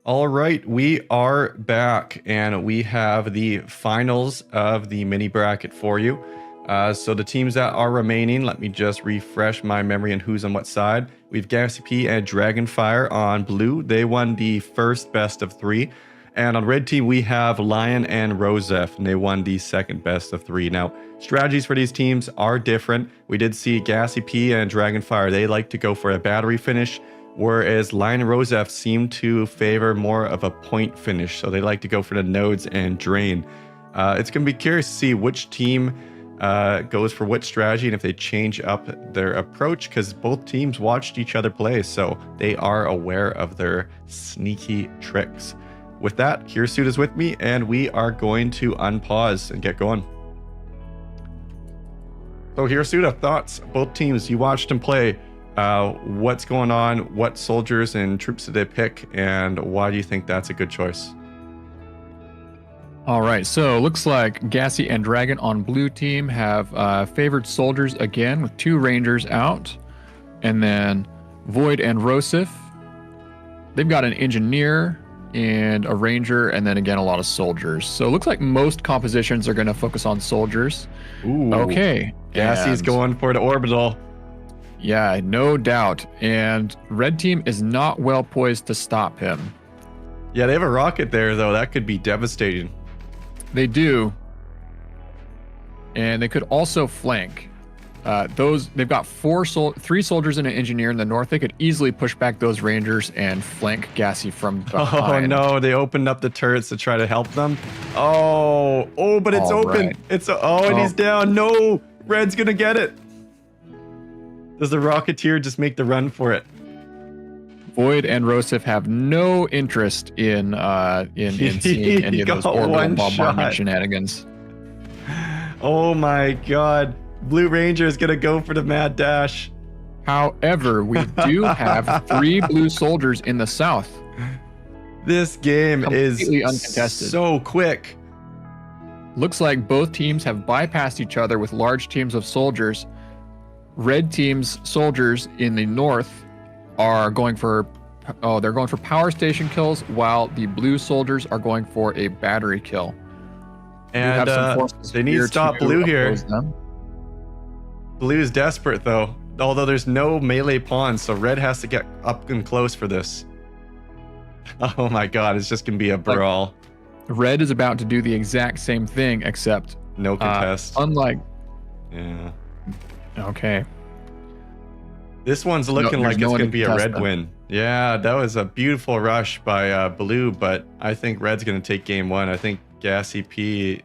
All right, we are back and we have the finals of the mini bracket for you. So the teams that are remaining, let me just refresh my memory and who's on what side. We've GasDragon and Dragonfire on blue. They won the first best of 3. And on red team, we have Lion and Vosef, and they won the second best of 3. Now, strategies for these teams are different. We did see GasDragon and Dragonfire, they like to go for a battery finish, whereas Lion and Vosef seem to favor more of a point finish. So they like to go for the nodes and drain. It's going to be curious to see which team goes for what strategy and if they change up their approach, because both teams watched each other play, so they are aware of their sneaky tricks. With that, Hirsuit is with me, and we are going to unpause and get going. So Hirsuit, thoughts? Both teams, you watched them play. What's going on? What soldiers and troops did they pick, and why do you think that's a good choice? All right, so looks like Gassy and Dragon on blue team have favored soldiers again with 2 rangers out, and then Void and Vosef, they've got an engineer and a ranger, and then again a lot of soldiers. So it looks like most compositions are going to focus on soldiers. Ooh, okay, Gassy's going for the orbital. Yeah, no doubt. And red team is not well poised to stop him. Yeah, they have a rocket there, though. That could be devastating. They do. And they could also flank. They've got 3 soldiers and an engineer in the north. They could easily push back those rangers and flank Gassy from behind. Oh no, they opened up the turrets to try to help them. Oh, but it's open. Right. And he's down. No, red's gonna get it. Does the Rocketeer just make the run for it? Void and Vosef have no interest in seeing any of those orbital bombardment shenanigans. Oh my god. Blue Ranger is going to go for the mad dash. However, we do have 3 blue soldiers in the south. This game is uncontested. So quick. Looks like both teams have bypassed each other with large teams of soldiers. Red team's soldiers in the north are going for power station kills, while the blue soldiers are going for a battery kill. And they need to stop blue here. Blue is desperate though, although there's no melee pawns, so red has to get up and close for this. Oh my god, it's just gonna be a brawl. Red is about to do the exact same thing, except no contest. Yeah. Okay. This one's looking like it's gonna be a red win. Yeah, that was a beautiful rush by blue, but I think red's gonna take game 1. I think Gassy P.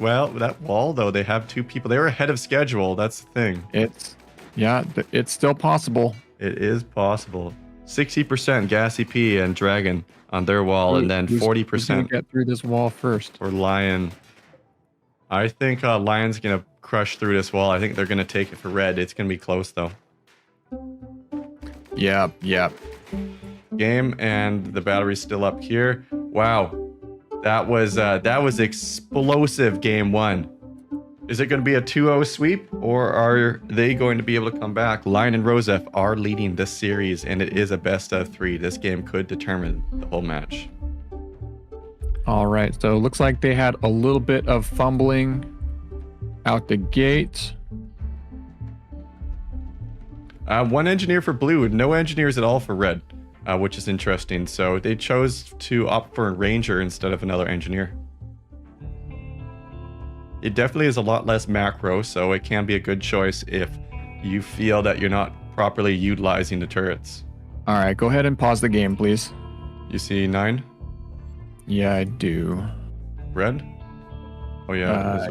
Well, that wall though, they have 2 people. They were ahead of schedule. That's the thing. It's still possible. It is possible. 60% Gassy P and Dragon on their wall, and then 40%. Who's gonna get through this wall first? Or Lion. I think Lion's gonna crush through this wall. I think they're gonna take it for red. It's gonna be close though. Yeah. Game, and the battery's still up here. Wow. That was explosive game 1. Is it going to be a 2-0 sweep, or are they going to be able to come back? Lion and Vosef are leading this series, and it is a best of 3. This game could determine the whole match. All right, so it looks like they had a little bit of fumbling out the gate. 1 engineer for blue, no engineers at all for red. Which is interesting. So they chose to opt for a ranger instead of another engineer. It definitely is a lot less macro, so it can be a good choice if you feel that you're not properly utilizing the turrets. All right, go ahead and pause the game, please. You see 9? Yeah, I do. Red? Oh yeah.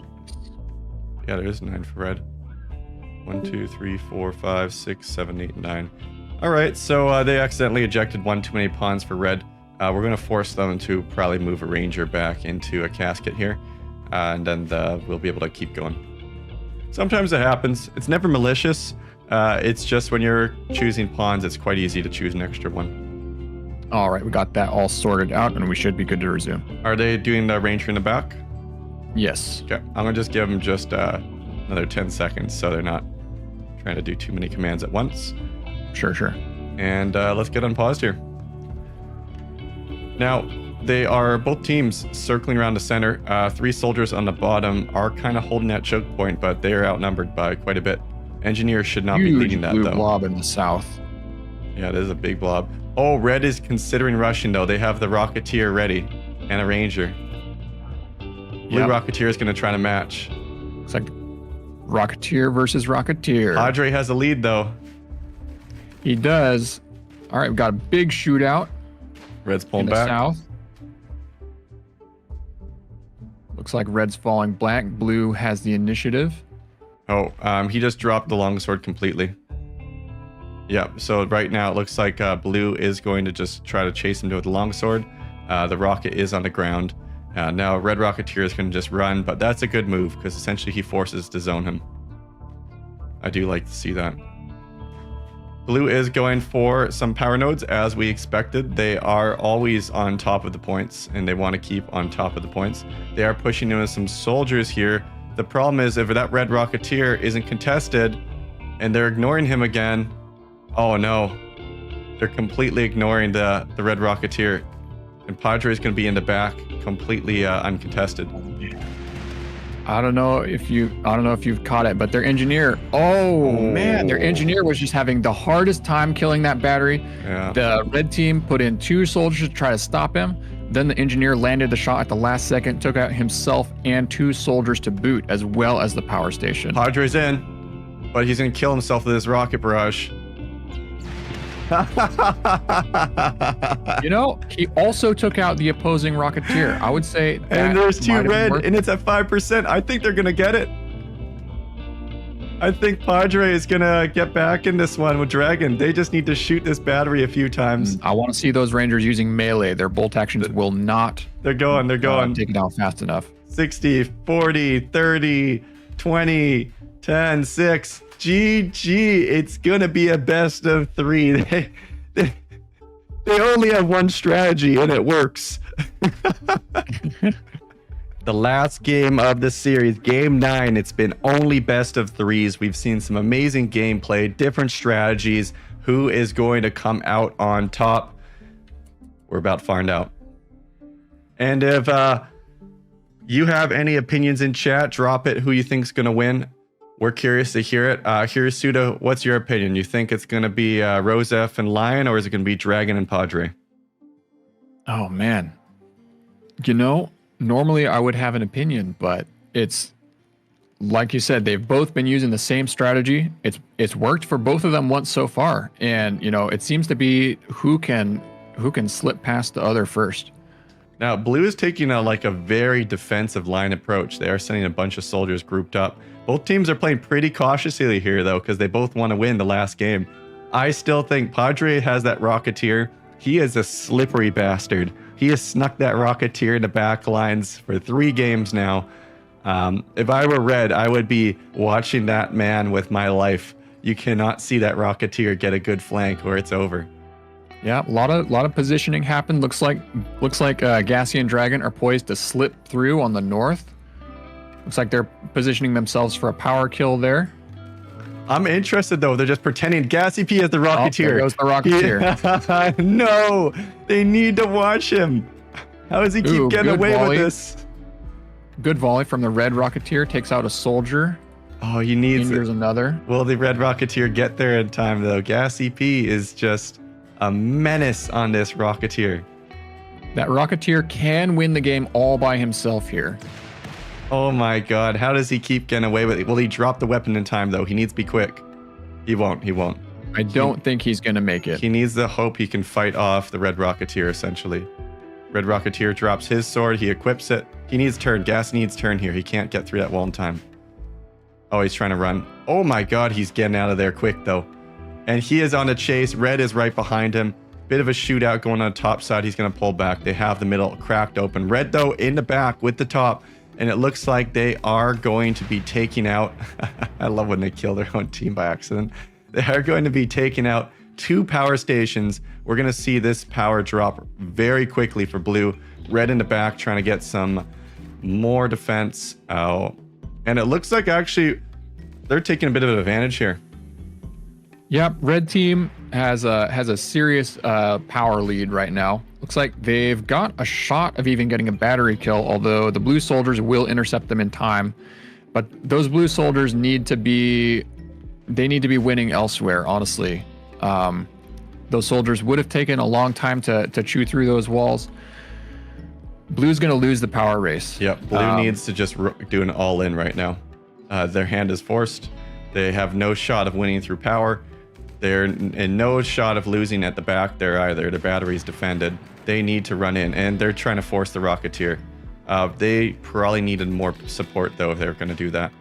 Yeah, there is 9 for red. 1, 2, 3, 4, 5, 6, 7, 8, 9. All right, so they accidentally ejected 1 too many pawns for red. We're going to force them to probably move a ranger back into a casket here, and then we'll be able to keep going. Sometimes it happens. It's never malicious. It's just when you're choosing pawns, it's quite easy to choose an extra one. All right, we got that all sorted out, and we should be good to resume. Are they doing the ranger in the back? Yes. Okay, I'm going to just give them just another 10 seconds so they're not trying to do too many commands at once. Sure. And let's get unpaused here. Now, they are both teams circling around the center. 3 soldiers on the bottom are kind of holding that choke point, but they are outnumbered by quite a bit. Engineer should not be leading that, blue though. blob in the south. Yeah, it is a big blob. Oh, red is considering rushing, though. They have the Rocketeer ready and a Ranger. Blue Rocketeer is going to try to match. Looks like Rocketeer versus Rocketeer. Padre has a lead, though. He does. All right, we've got a big shootout. Red's pulling in the back. south. Looks like red's falling black. Blue has the initiative. Oh, he just dropped the longsword completely. Yep, so right now it looks like blue is going to just try to chase him with the longsword. The rocket is on the ground. Now red Rocketeer is going to just run, but that's a good move because essentially he forces to zone him. I do like to see that. Blue is going for some power nodes as we expected. They are always on top of the points and they want to keep on top of the points. They are pushing in with some soldiers here. The problem is if that red Rocketeer isn't contested and they're ignoring him again, oh no, they're completely ignoring the red Rocketeer. And Padre is going to be in the back, completely uncontested. I don't know if you've caught it, but their engineer. Oh man, their engineer was just having the hardest time killing that battery. Yeah. The red team put in 2 soldiers to try to stop him. Then the engineer landed the shot at the last second, took out himself and 2 soldiers to boot, as well as the power station. Padre's in, but he's going to kill himself with his rocket barrage. You know, he also took out the opposing Rocketeer. I would say that And there's 2 red, worth. and it's at 5%. I think they're going to get it. I think Padre is going to get back in this one with Dragon. They just need to shoot this battery a few times. I want to see those Rangers using melee. Their bolt actions will not They're going. take it out fast enough. 60, 40, 30, 20, 10, 6. GG. It's going to be a best of 3. They only have one strategy and it works. The last game of the series, game 9, it's been only best of 3s. We've seen some amazing gameplay, different strategies. Who is going to come out on top? We're about to find out. And if you have any opinions in chat, drop it. Who you think's going to win? We're curious to hear it. Hirasuda, what's your opinion? You think it's going to be Vosef and Lion, or is it going to be Dragon and Padre? Oh man, you know, normally I would have an opinion, but it's like you said, they've both been using the same strategy. It's worked for both of them once so far, and you know, it seems to be who can slip past the other first. Now, blue is taking a very defensive line approach. They are sending a bunch of soldiers grouped up. Both teams are playing pretty cautiously here, though, because they both want to win the last game. I still think Padre has that Rocketeer. He is a slippery bastard. He has snuck that Rocketeer in the back lines for 3 games now. If I were red, I would be watching that man with my life. You cannot see that Rocketeer get a good flank or it's over. Yeah, a lot of positioning happened. Looks like Gassy and Dragon are poised to slip through on the north. Looks like they're positioning themselves for a power kill there. I'm interested, though. They're just pretending Gassy P is the Rocketeer. Oh, there goes the Rocketeer. Yeah. No, they need to watch him. How does he keep getting away with this? Good volley from the red Rocketeer. Takes out a soldier. Oh, he needs Injures another. Will the red Rocketeer get there in time, though? Gassy P is just a menace on this Rocketeer. That Rocketeer can win the game all by himself here. Oh my god, how does he keep getting away with it? Will he drop the weapon in time, though? He needs to be quick. He won't. I don't think he's going to make it. He needs to hope he can fight off the red Rocketeer, essentially. Red Rocketeer drops his sword. He equips it. He needs turn. Gas needs turn here. He can't get through that wall in time. Oh, he's trying to run. Oh my god, he's getting out of there quick, though. And he is on a chase. Red is right behind him. Bit of a shootout going on the top side. He's going to pull back. They have the middle cracked open. Red, though, in the back with the top. And it looks like they are going to be taking out... I love when they kill their own team by accident. They are going to be taking out 2 power stations. We're going to see this power drop very quickly for blue. Red in the back trying to get some more defense. Oh, and it looks like actually they're taking a bit of an advantage here. Yep, red team has a serious power lead right now. Looks like they've got a shot of even getting a battery kill, although the blue soldiers will intercept them in time. But those blue soldiers need to be winning elsewhere, honestly. Those soldiers would have taken a long time to chew through those walls. Blue's going to lose the power race. Yep, blue needs to just do an all-in right now. Their hand is forced. They have no shot of winning through power. They're in no shot of losing at the back there either. The battery's defended. They need to run in, and they're trying to force the Rocketeer. They probably needed more support, though, if they were going to do that.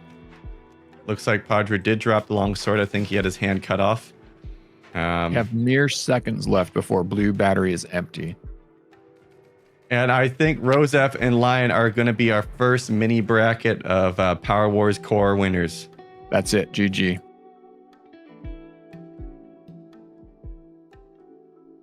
Looks like Padre did drop the longsword. I think he had his hand cut off. We have mere seconds left before blue battery is empty. And I think Vosef and Lion are going to be our first mini bracket of Power Wars Core winners. That's it. GG.